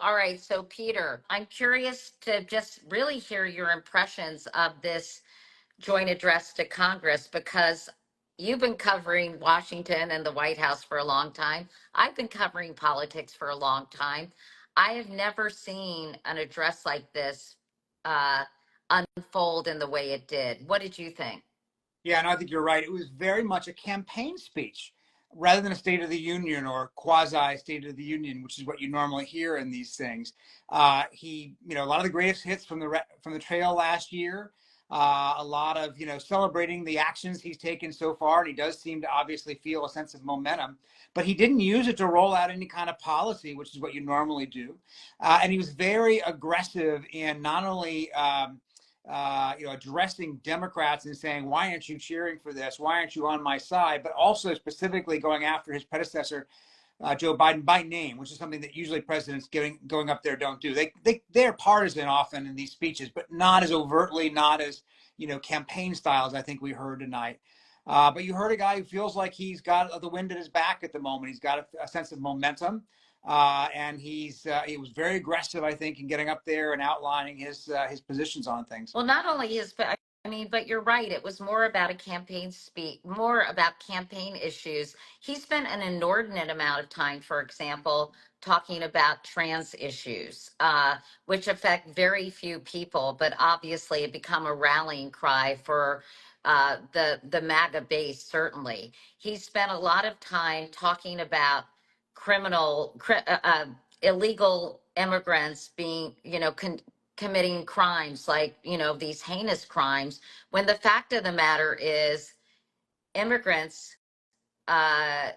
all right. So, Peter, I'm curious to just really hear your impressions of this joint address to Congress because you've been covering Washington and the White House for a long time. I've been covering politics for a long time. I have never seen an address like this uh, unfold in the way it did. What did you think? Yeah, and I think you're right. It was very much a campaign speech rather than a State of the Union or quasi State of the Union, which is what you normally hear in these things. A lot of the greatest hits from the trail last year. A lot of celebrating the actions he's taken so far, and he does seem to obviously feel a sense of momentum. But he didn't use it to roll out any kind of policy, which is what you normally do. And he was very aggressive in not only addressing Democrats and saying, why aren't you cheering for this? Why aren't you on my side? But also specifically going after his predecessor, Joe Biden, by name, which is something that usually presidents going up there don't do. They're partisan often in these speeches, but not as overtly, not as campaign style as I think we heard tonight. But you heard a guy who feels like he's got the wind at his back at the moment. He's got a sense of momentum. And he was very aggressive, I think, in getting up there and outlining his positions on things. Well, not only his, but I mean, but you're right. It was more about a campaign speak, more about campaign issues. He spent an inordinate amount of time, for example, talking about trans issues, which affect very few people, but obviously have become a rallying cry for the MAGA base. Certainly, he spent a lot of time talking about illegal immigrants being, committing crimes like, these heinous crimes, when the fact of the matter is immigrants uh,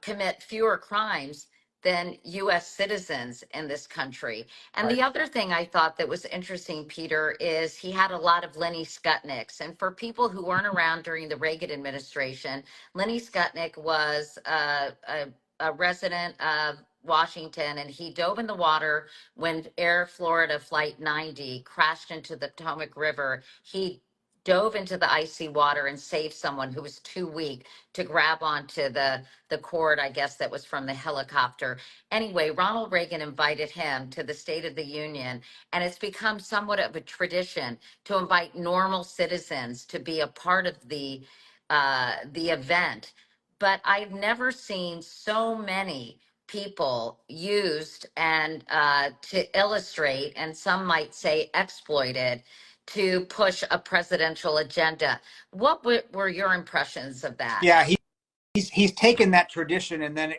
commit fewer crimes than U.S. citizens in this country. And Right. the other thing I thought that was interesting, Peter, is he had a lot of Lenny Skutniks. And for people who weren't around during the Reagan administration, Lenny Skutnik was a resident of Washington, and he dove in the water when Air Florida Flight 90 crashed into the Potomac River. He dove into the icy water and saved someone who was too weak to grab onto the cord, I guess, that was from the helicopter. Anyway, Ronald Reagan invited him to the State of the Union, and it's become somewhat of a tradition to invite normal citizens to be a part of the event. But I've never seen so many people used and to illustrate, and some might say exploited, to push a presidential agenda. What were your impressions of that? Yeah, he's taken that tradition and then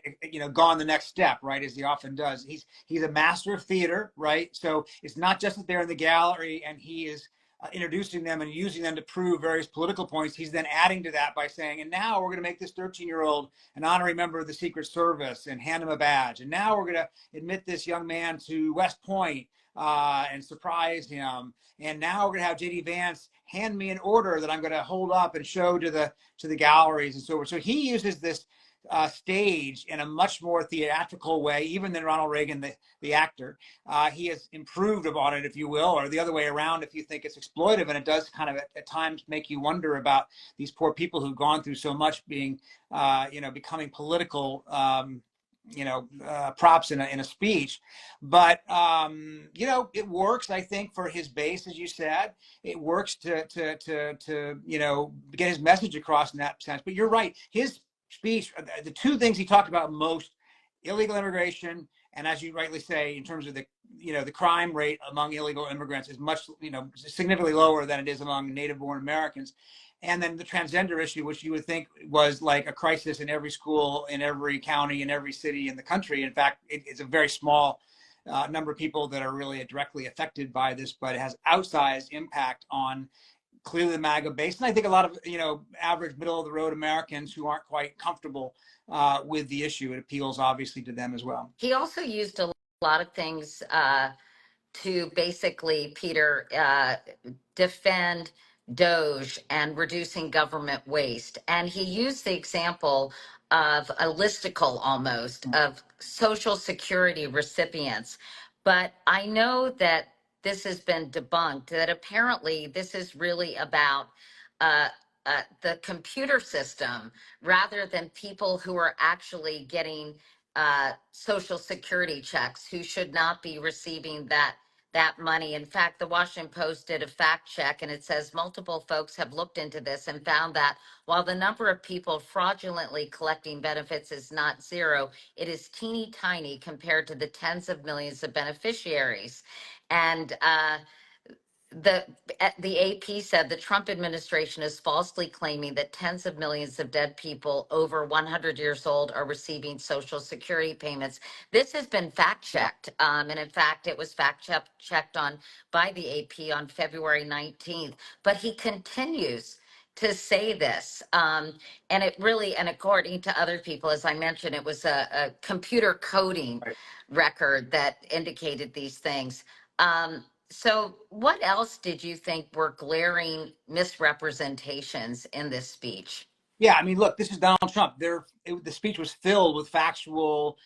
gone the next step, right, as he often does. He's a master of theater, right? So it's not just that they're in the gallery and he is introducing them and using them to prove various political points. He's then adding to that by saying, and now we're going to make this 13-year-old an honorary member of the Secret Service and hand him a badge. And now we're going to admit this young man to West Point and surprise him. And now we're going to have JD Vance hand me an order that I'm going to hold up and show to the galleries and so forth. So he uses this stage in a much more theatrical way, even than Ronald Reagan, the actor. He has improved upon it, if you will, or the other way around if you think it's exploitive. And it does kind of at times make you wonder about these poor people who've gone through so much being, becoming political props in a speech. But it works, I think, for his base, as you said. It works to get his message across in that sense. But you're right. His speech, the two things he talked about most: illegal immigration, and as you rightly say, in terms of the crime rate among illegal immigrants is much significantly lower than it is among native-born Americans. And then the transgender issue, which you would think was like a crisis in every school, in every county, in every city in the country. In fact, it's a very small number of people that are really directly affected by this, but it has outsized impact on clearly the MAGA base. And I think a lot of, average middle of the road Americans who aren't quite comfortable with the issue. It appeals obviously to them as well. He also used a lot of things to basically, Peter, defend Doge and reducing government waste. And he used the example of a listicle almost of Social Security recipients. But I know that this has been debunked, that apparently this is really about the computer system rather than people who are actually getting Social Security checks, who should not be receiving that money. In fact, the Washington Post did a fact check, and it says multiple folks have looked into this and found that while the number of people fraudulently collecting benefits is not zero, it is teeny tiny compared to the tens of millions of beneficiaries. And the the AP said the Trump administration is falsely claiming that tens of millions of dead people over 100 years old are receiving Social Security payments. This has been fact Yeah. checked, and in fact, it was fact checked on by the AP on February 19th. But he continues to say this, and it really, and according to other people, as I mentioned, it was a computer coding Right. record that indicated these things. So what else did you think were glaring misrepresentations in this speech? Yeah, I mean, look, this is Donald Trump. The speech was filled with factual,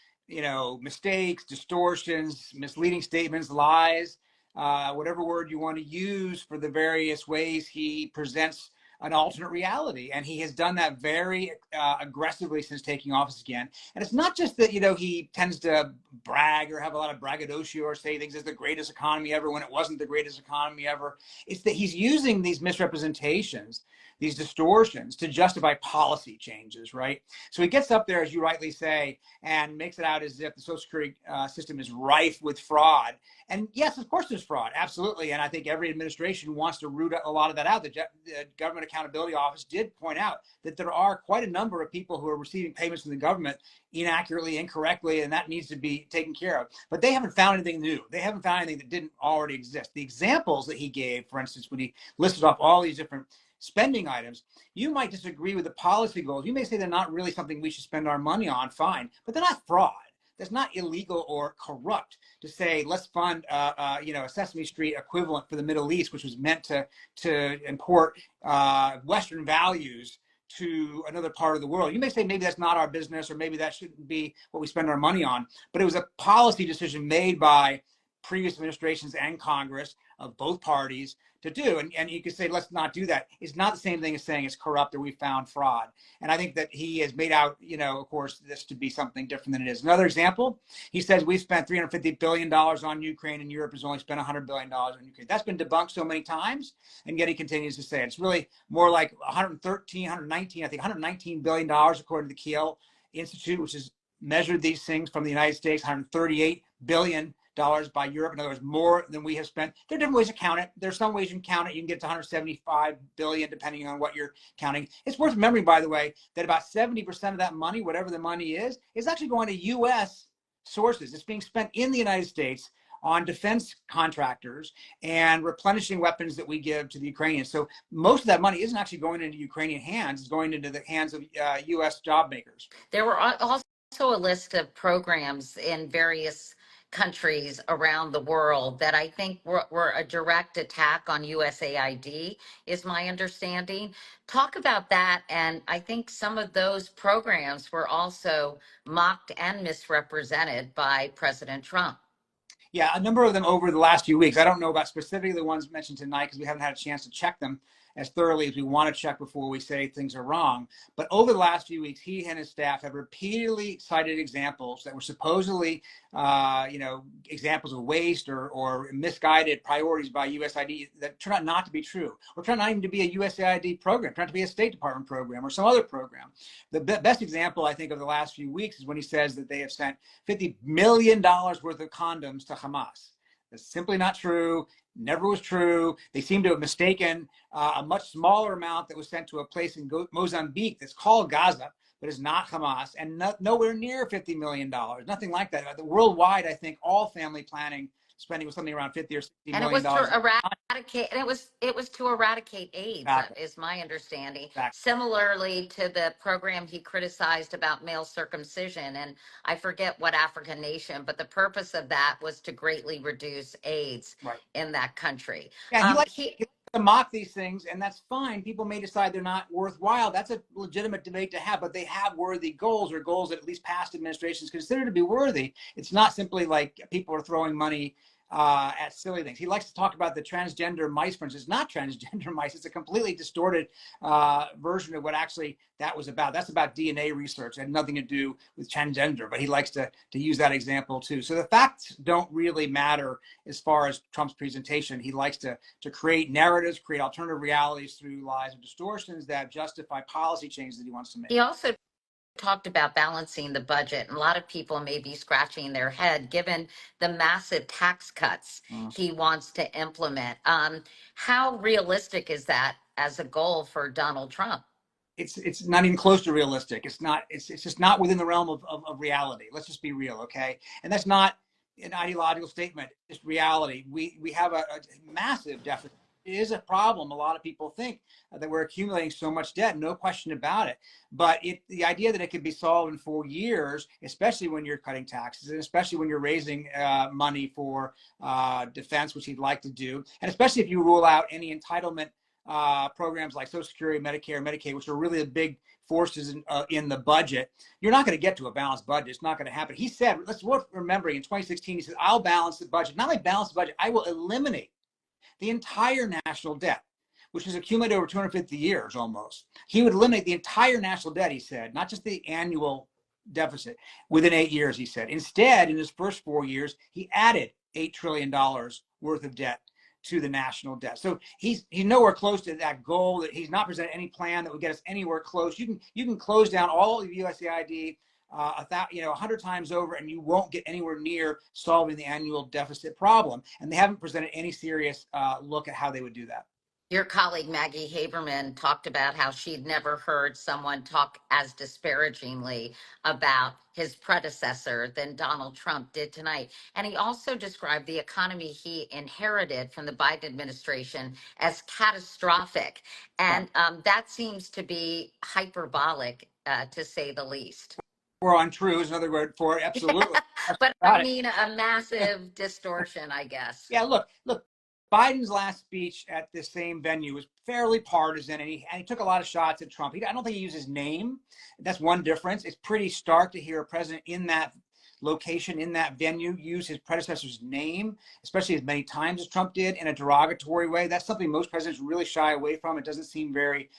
mistakes, distortions, misleading statements, lies, whatever word you want to use for the various ways he presents an alternate reality. And he has done that very aggressively since taking office again. And it's not just that, he tends to brag or have a lot of braggadocio or say things as the greatest economy ever when it wasn't the greatest economy ever. It's that he's using these misrepresentations, these distortions, to justify policy changes, right? So he gets up there, as you rightly say, and makes it out as if the Social Security system is rife with fraud. And yes, of course there's fraud, absolutely. And I think every administration wants to root a lot of that out. The Government Accountability Office did point out that there are quite a number of people who are receiving payments from the government inaccurately, incorrectly, and that needs to be taken care of. But they haven't found anything new. They haven't found anything that didn't already exist. The examples that he gave, for instance, when he listed off all these different spending items, you might disagree with the policy goals. You may say they're not really something we should spend our money on, fine, but they're not fraud. That's not illegal or corrupt to say, let's fund, a Sesame Street equivalent for the Middle East, which was meant to import Western values to another part of the world. You may say maybe that's not our business, or maybe that shouldn't be what we spend our money on, but it was a policy decision made by previous administrations and Congress of both parties to do. And you could say, let's not do that. It's not the same thing as saying it's corrupt or we found fraud. And I think that he has made out, of course, this to be something different than it is. Another example, he says we've spent $350 billion on Ukraine and Europe has only spent $100 billion on Ukraine. That's been debunked so many times, and yet he continues to say it. It's really more like 119 billion dollars according to the Kiel Institute, which has measured these things from the United States, 138 billion by Europe. In other words, more than we have spent. There are different ways to count it. There's some ways you can count it. You can get to 175 billion, depending on what you're counting. It's worth remembering, by the way, that about 70% of that money, whatever the money is actually going to U.S. sources. It's being spent in the United States on defense contractors and replenishing weapons that we give to the Ukrainians. So most of that money isn't actually going into Ukrainian hands. It's going into the hands of U.S. job makers. There were also a list of programs in various countries around the world that I think were a direct attack on USAID, is my understanding. Talk about that. And I think some of those programs were also mocked and misrepresented by President Trump. Yeah, a number of them over the last few weeks. I don't know about specifically the ones mentioned tonight because we haven't had a chance to check them as thoroughly as we want to check before we say things are wrong. But over the last few weeks, he and his staff have repeatedly cited examples that were supposedly, examples of waste or misguided priorities by USAID that turn out not to be true, or turn out not even to be a USAID program, turn out to be a State Department program or some other program. The best example, I think, of the last few weeks is when he says that they have sent $50 million worth of condoms to Hamas. That's simply not true. Never was true. They seem to have mistaken a much smaller amount that was sent to a place in Mozambique that's called Gaza, but is not Hamas, and nowhere near $50 million. Nothing like that. Worldwide, I think all family planning spending was something around $50 or $60 million. And it was to eradicate, and it was to eradicate AIDS, Exactly. is my understanding. Exactly. Similarly to the program he criticized about male circumcision, and I forget what African nation, but the purpose of that was to greatly reduce AIDS in that country. Yeah, he likes to mock these things, and that's fine. People may decide they're not worthwhile. That's a legitimate debate to have, but they have worthy goals, or goals that at least past administrations consider to be worthy. It's not simply like people are throwing money at silly things. He likes to talk about the transgender mice, for instance. It's not transgender mice. It's a completely distorted version of what actually that was about. That's about DNA research. It had nothing to do with transgender, but he likes to use that example too. So the facts don't really matter as far as Trump's presentation. He likes to create narratives, create alternative realities through lies and distortions that justify policy changes that he wants to make. He also talked about balancing the budget, and a lot of people may be scratching their head given the massive tax cuts he wants to implement. How realistic is that as a goal for Donald Trump? It's not even close to realistic. It's just not within the realm of reality. Let's just be real, okay? And that's not an ideological statement. It's reality. We have a massive deficit. It is a problem. A lot of people think that we're accumulating so much debt, no question about it. But the idea that it could be solved in 4 years, especially when you're cutting taxes, and especially when you're raising money for defense, which he'd like to do, and especially if you rule out any entitlement programs like Social Security, Medicare, Medicaid, which are really the big forces in the budget, you're not going to get to a balanced budget. It's not going to happen. He said, let's worth remembering, in 2016, he said, I'll balance the budget. Not only balance the budget, I will eliminate the entire national debt, which has accumulated over 250 years almost. He would eliminate the entire national debt, he said, not just the annual deficit, within 8 years, he said. Instead, in his first 4 years, he added $8 trillion worth of debt to the national debt. So he's nowhere close to that goal. That he's not presented any plan that would get us anywhere close. You can close down all of USAID 100 times over, and you won't get anywhere near solving the annual deficit problem. And they haven't presented any serious look at how they would do that. Your colleague Maggie Haberman talked about how she'd never heard someone talk as disparagingly about his predecessor than Donald Trump did tonight. And he also described the economy he inherited from the Biden administration as catastrophic. And that seems to be hyperbolic, to say the least. Or untrue is another word for it. Absolutely. But I mean, a massive distortion, I guess. Yeah, look. Biden's last speech at the same venue was fairly partisan, and he took a lot of shots at Trump. I don't think he used his name. That's one difference. It's pretty stark to hear a president in that location, in that venue, use his predecessor's name, especially as many times as Trump did, in a derogatory way. That's something most presidents really shy away from. It doesn't seem very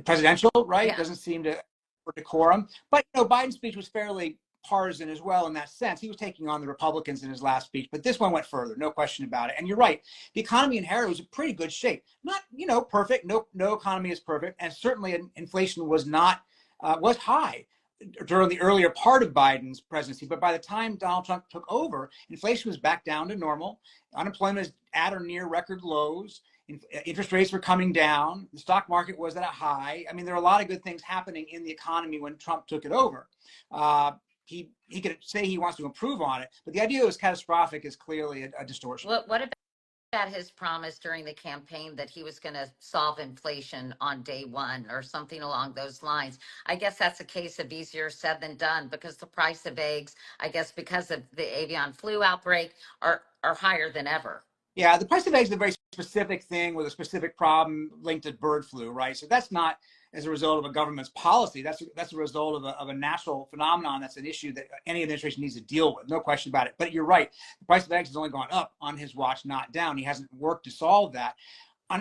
presidential, right? Yeah. It doesn't seem to for decorum. But Biden's speech was fairly partisan as well in that sense. He was taking on the Republicans in his last speech, but this one went further, no question about it. And you're right, the economy inherited was in pretty good shape. Not perfect. No economy is perfect, and certainly inflation was not was high during the earlier part of Biden's presidency. But by the time Donald Trump took over, inflation was back down to normal. Unemployment is at or near record lows. Interest rates were coming down. The stock market was at a high. I mean, there are a lot of good things happening in the economy when Trump took it over. He could say he wants to improve on it, but the idea it was catastrophic is clearly a distortion. What about his promise during the campaign that he was going to solve inflation on day one or something along those lines? I guess that's a case of easier said than done, because the price of eggs, I guess because of the avian flu outbreak, are higher than ever. Yeah, the price of eggs is a very specific thing with a specific problem linked to bird flu, right? So that's not as a result of a government's policy. That's a result of a natural phenomenon. That's an issue that any administration needs to deal with, no question about it. But you're right, the price of eggs has only gone up on his watch, not down. He hasn't worked to solve that.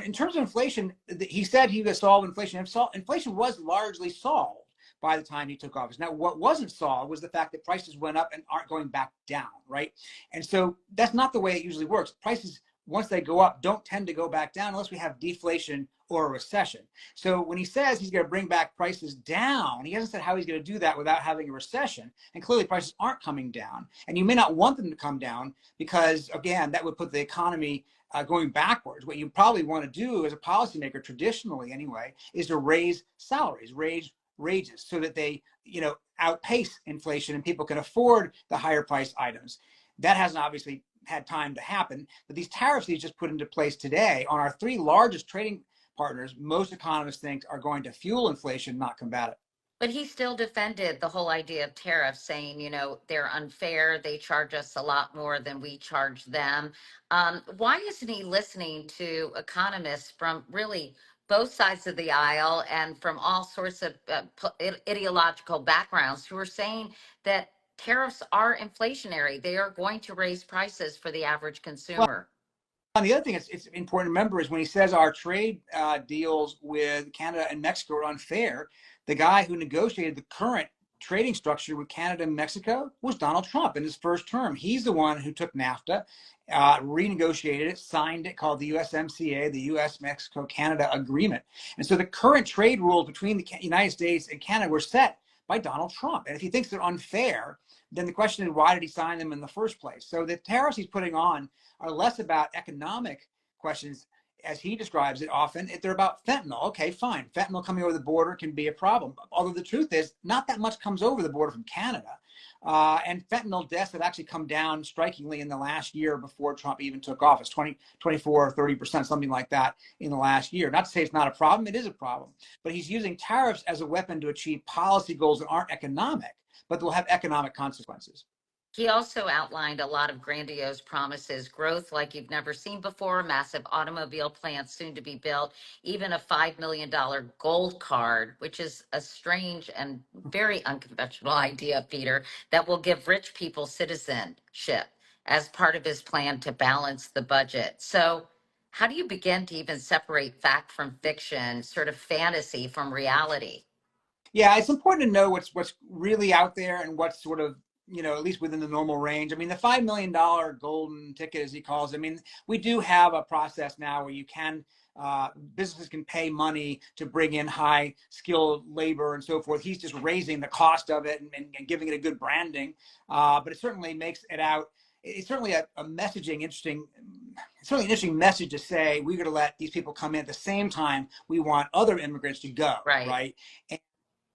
In terms of inflation, he said he would solve inflation. Inflation was largely solved by the time he took office. Now, what wasn't solved was the fact that prices went up and aren't going back down, right? And so that's not the way it usually works. Prices, once they go up, don't tend to go back down unless we have deflation or a recession. So when he says he's going to bring back prices down, he hasn't said how he's going to do that without having a recession. And clearly prices aren't coming down. And you may not want them to come down because, again, that would put the economy going backwards. What you probably want to do as a policymaker, traditionally anyway, is to raise salaries, raise wages, so that they, outpace inflation and people can afford the higher priced items. That hasn't obviously had time to happen, but these tariffs he's just put into place today on our three largest trading partners, most economists think are going to fuel inflation, not combat it. But he still defended the whole idea of tariffs, saying, they're unfair. They charge us a lot more than we charge them. Why isn't he listening to economists from really both sides of the aisle and from all sorts of ideological backgrounds who are saying that tariffs are inflationary. They are going to raise prices for the average Well, consumer. and the other thing it's important to remember is when he says our trade deals with Canada and Mexico are unfair, the guy who negotiated the current trading structure with Canada and Mexico was Donald Trump in his first term. He's the one who took NAFTA, renegotiated it, signed it, called the USMCA, the US-Mexico-Canada Agreement. And so the current trade rules between the United States and Canada were set by Donald Trump. And if he thinks they're unfair, then the question is, why did he sign them in the first place? So the tariffs he's putting on are less about economic questions, as he describes it often. If they're about fentanyl, okay, fine. Fentanyl coming over the border can be a problem. Although the truth is, not that much comes over the border from Canada. And fentanyl deaths have actually come down strikingly in the last year before Trump even took office, 24, 30%, something like that in the last year. Not to say it's not a problem, it is a problem. But he's using tariffs as a weapon to achieve policy goals that aren't economic, but will have economic consequences. He also outlined a lot of grandiose promises, growth like you've never seen before, massive automobile plants soon to be built, even a $5 million gold card, which is a strange and very unconventional idea, Peter, that will give rich people citizenship as part of his plan to balance the budget. So, how do you begin to even separate fact from fiction, sort of fantasy from reality? Yeah, it's important to know what's really out there and what's sort of, at least within the normal range. I mean, the $5 million golden ticket, as he calls it, I mean, we do have a process now where you can, businesses can pay money to bring in high skilled labor and so forth. He's just raising the cost of it and giving it a good branding. But it certainly makes it out. It's certainly a messaging interesting. It's certainly an interesting message to say we're going to let these people come in at the same time we want other immigrants to go, Right. right? And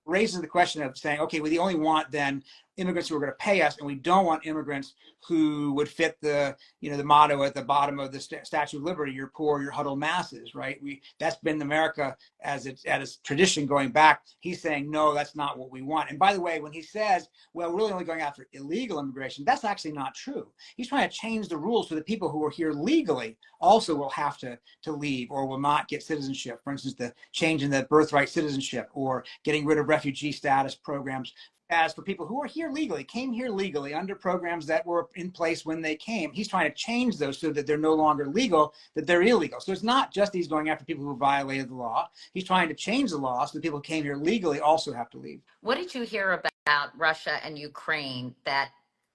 raises the question of saying, okay, we only want then immigrants who are going to pay us, and we don't want immigrants who would fit the motto at the bottom of the Statue of Liberty: "You're poor, you're huddled masses." Right? That's been America as its tradition going back. He's saying, no, that's not what we want. And by the way, when he says, well, we're really only going after illegal immigration, that's actually not true. He's trying to change the rules so that people who are here legally also will have to leave or will not get citizenship. For instance, the change in the birthright citizenship or getting rid of refugee status programs. As for people who are here legally, came here legally under programs that were in place when they came, he's trying to change those so that they're no longer legal, that they're illegal. So it's not just he's going after people who violated the law. He's trying to change the law so that people who came here legally also have to leave. What did you hear about Russia and Ukraine that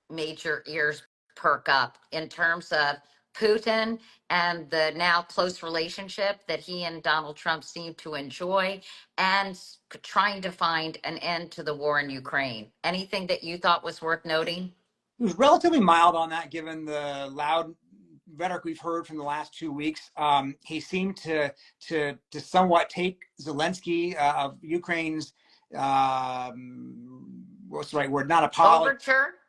made your ears perk up in terms of Putin and the now close relationship that he and Donald Trump seem to enjoy and trying to find an end to the war in Ukraine? Anything that you thought was worth noting? He was relatively mild on that, given the loud rhetoric we've heard from the last 2 weeks. He seemed to somewhat take Zelensky of Ukraine's what's the right word? Not apology.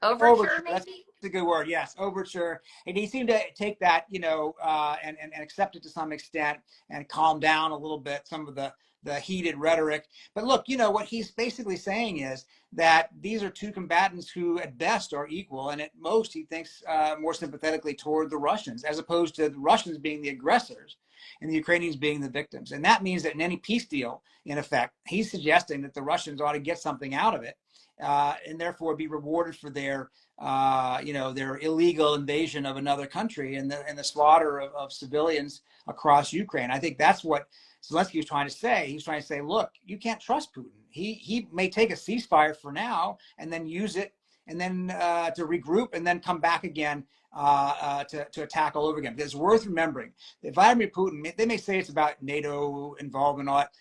Overture, That's maybe. a good word. Yes, overture. And he seemed to take that, and accept it to some extent and calm down a little bit some of the heated rhetoric. But look, what he's basically saying is that these are two combatants who at best are equal, and at most he thinks more sympathetically toward the Russians, as opposed to the Russians being the aggressors and the Ukrainians being the victims. And that means that in any peace deal, in effect, he's suggesting that the Russians ought to get something out of it, and therefore be rewarded for their illegal invasion of another country and the slaughter of civilians across Ukraine. I think that's what Zelensky was trying to say. He's trying to say, look, you can't trust Putin. He may take a ceasefire for now and then use it and then to regroup and then come back again to attack all over again. Because it's worth remembering that Vladimir Putin, they may say it's about NATO involvement and all that.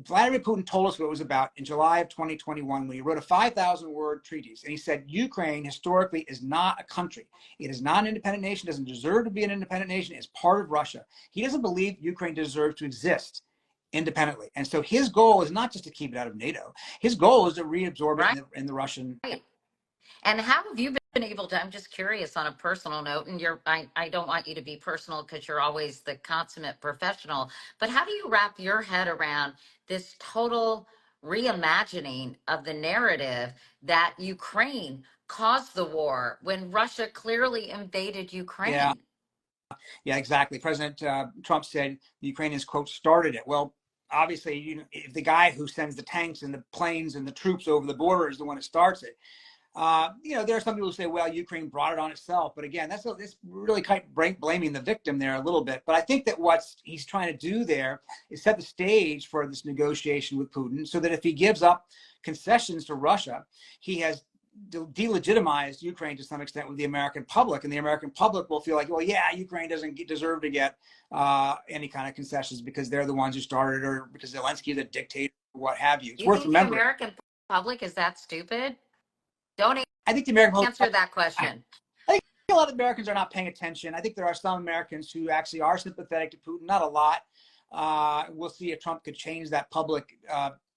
Vladimir Putin told us what it was about in July of 2021 when he wrote a 5,000-word treatise. And he said, Ukraine historically is not a country. It is not an independent nation, doesn't deserve to be an independent nation. It's part of Russia. He doesn't believe Ukraine deserves to exist independently. And so his goal is not just to keep it out of NATO. His goal is to reabsorb it in the Russian. Right. And how have you been able to, I'm just curious on a personal note, and I don't want you to be personal because you're always the consummate professional, but how do you wrap your head around this total reimagining of the narrative that Ukraine caused the war when Russia clearly invaded Ukraine? Yeah, exactly. President Trump said the Ukrainians, quote, started it. Well, obviously, if the guy who sends the tanks and the planes and the troops over the border is the one that starts it, There are some people who say, well, Ukraine brought it on itself. But again, that's really kind of blaming the victim there a little bit. But I think that what he's trying to do there is set the stage for this negotiation with Putin so that if he gives up concessions to Russia, he has delegitimized Ukraine to some extent with the American public. And the American public will feel like, well, yeah, Ukraine doesn't deserve to get any kind of concessions because they're the ones who started or because Zelensky is a dictator or what have you. It's You worth think the remembering. American public is that stupid? Don't I think the American public, answer that question. I think a lot of Americans are not paying attention. I think there are some Americans who actually are sympathetic to Putin, not a lot. We'll see if Trump could change that public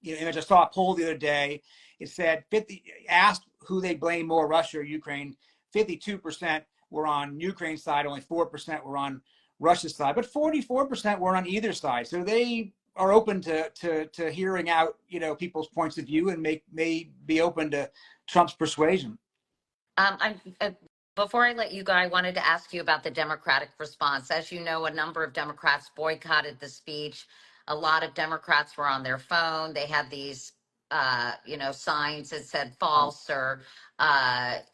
image. I saw a poll the other day. It said asked who they blame more, Russia or Ukraine. 52% were on Ukraine's side, only 4% were on Russia's side, but 44% were on either side. So they are open to hearing out, people's points of view and may be open to Trump's persuasion. Before I let you go, I wanted to ask you about the Democratic response. As you know, a number of Democrats boycotted the speech. A lot of Democrats were on their phone. They had these, signs that said false or, signs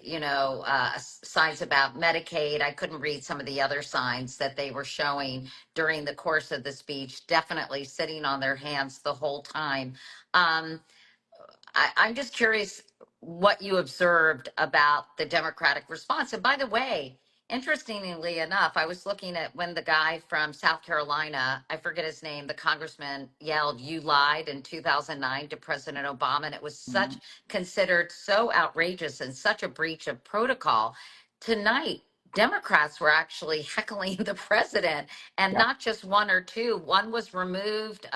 about Medicaid. I couldn't read some of the other signs that they were showing during the course of the speech, definitely sitting on their hands the whole time. I'm just curious what you observed about the Democratic response. And by the way, interestingly enough, I was looking at when the guy from South Carolina, I forget his name, the congressman yelled, "You lied" in 2009 to President Obama. And it was considered so outrageous and such a breach of protocol. Tonight, Democrats were actually heckling the president, and not just one or two. One was removed.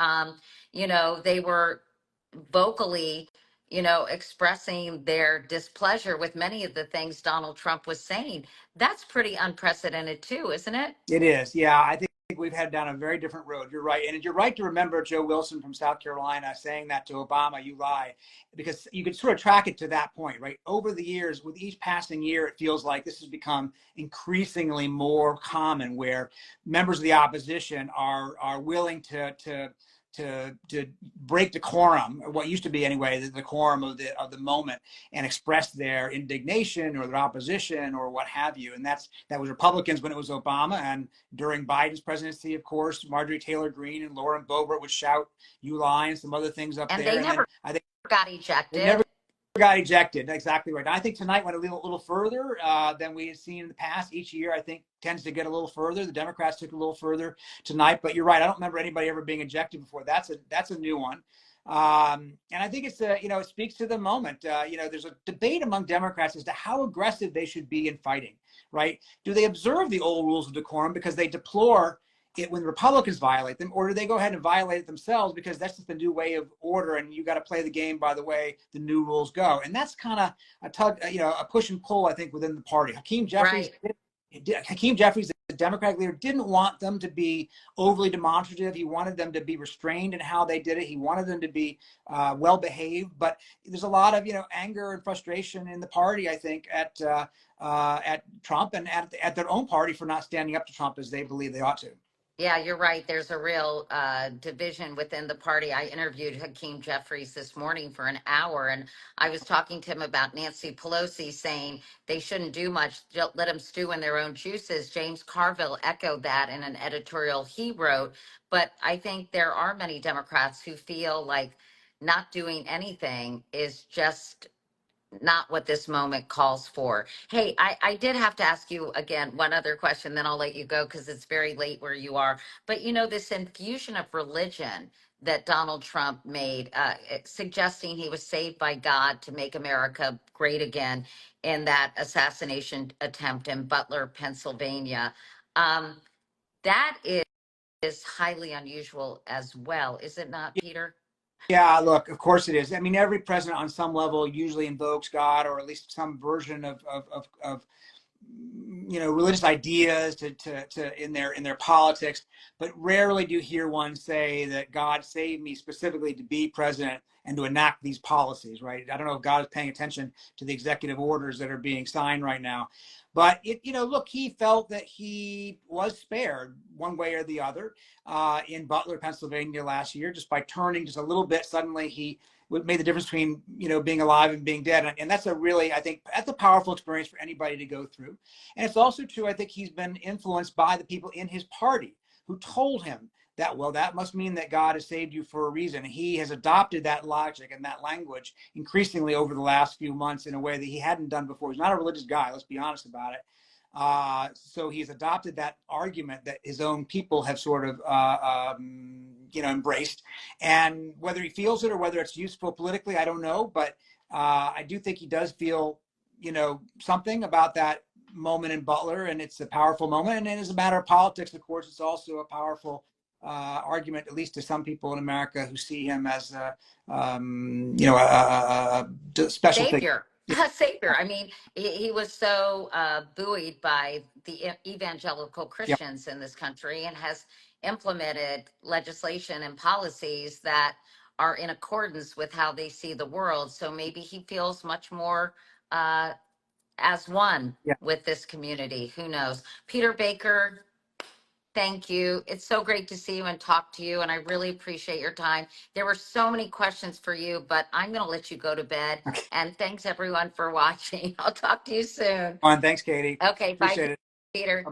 They were vocally expressing their displeasure with many of the things Donald Trump was saying. That's pretty unprecedented too, isn't it? It is. Yeah, I think we've headed down a very different road. You're right. And you're right to remember Joe Wilson from South Carolina saying that to Obama, "You lie," because you could sort of track it to that point, right? Over the years, with each passing year, it feels like this has become increasingly more common where members of the opposition are willing to break decorum, or what used to be anyway, the decorum of the moment, and express their indignation or their opposition or what have you. And that was Republicans when it was Obama, and during Biden's presidency, of course, Marjorie Taylor Greene and Lauren Boebert would shout "You lie" and some other things up and there. They never I think got ejected. They never got ejected. Exactly right. I think tonight went a little further than we had seen in the past. Each year, I think, tends to get a little further. The Democrats took a little further tonight, but you're right. I don't remember anybody ever being ejected before. That's a new one. And I think it's it speaks to the moment. There's a debate among Democrats as to how aggressive they should be in fighting. Right? Do they observe the old rules of decorum because they deplore it when Republicans violate them, or do they go ahead and violate it themselves because that's just the new way of order, and you got to play the game by the way the new rules go? And that's kind of a push and pull, I think, within the party. Hakeem Jeffries, the Democratic leader, didn't want them to be overly demonstrative. He wanted them to be restrained in how they did it. He wanted them to be well behaved. But there's a lot of anger and frustration in the party, I think, at Trump and at their own party for not standing up to Trump as they believe they ought to. Yeah, you're right. There's a real division within the party. I interviewed Hakeem Jeffries this morning for an hour, and I was talking to him about Nancy Pelosi saying they shouldn't do much, let them stew in their own juices. James Carville echoed that in an editorial he wrote. But I think there are many Democrats who feel like not doing anything is just not what this moment calls for. Hey, I did have to ask you again one other question, then I'll let you go because it's very late where you are. But this infusion of religion that Donald Trump made, suggesting he was saved by God to make America great again in that assassination attempt in Butler, Pennsylvania. That is highly unusual as well, is it not, Peter? Yeah, look, of course it is. I mean, every president on some level usually invokes God, or at least some version of religious ideas to in their politics, but rarely do you hear one say that God saved me specifically to be president and to enact these policies, right? I don't know if God is paying attention to the executive orders that are being signed right now. But look, he felt that he was spared one way or the other in Butler, Pennsylvania last year, just by turning just a little bit. Suddenly he what made the difference between, being alive and being dead. And that's a really, I think that's a powerful experience for anybody to go through. And it's also true, I think he's been influenced by the people in his party who told him that, well, that must mean that God has saved you for a reason. And he has adopted that logic and that language increasingly over the last few months in a way that he hadn't done before. He's not a religious guy, let's be honest about it. So he's adopted that argument that his own people have sort of, embraced. And whether he feels it or whether it's useful politically, I don't know. But I do think he does feel, something about that moment in Butler, and it's a powerful moment. And as a matter of politics, of course, it's also a powerful argument, at least to some people in America who see him as a special thing. Savior. Yeah. Savior. I mean, he was so buoyed by the evangelical Yeah. Christians in this country and has implemented legislation and policies that are in accordance with how they see the world. So maybe he feels much more as one Yeah. with this community. Who knows? Peter Baker, thank you. It's so great to see you and talk to you, and I really appreciate your time. There were so many questions for you, but I'm going to let you go to bed. Okay. And thanks everyone for watching. I'll talk to you soon. Thanks, Katie. Okay, bye, Appreciate it. Peter.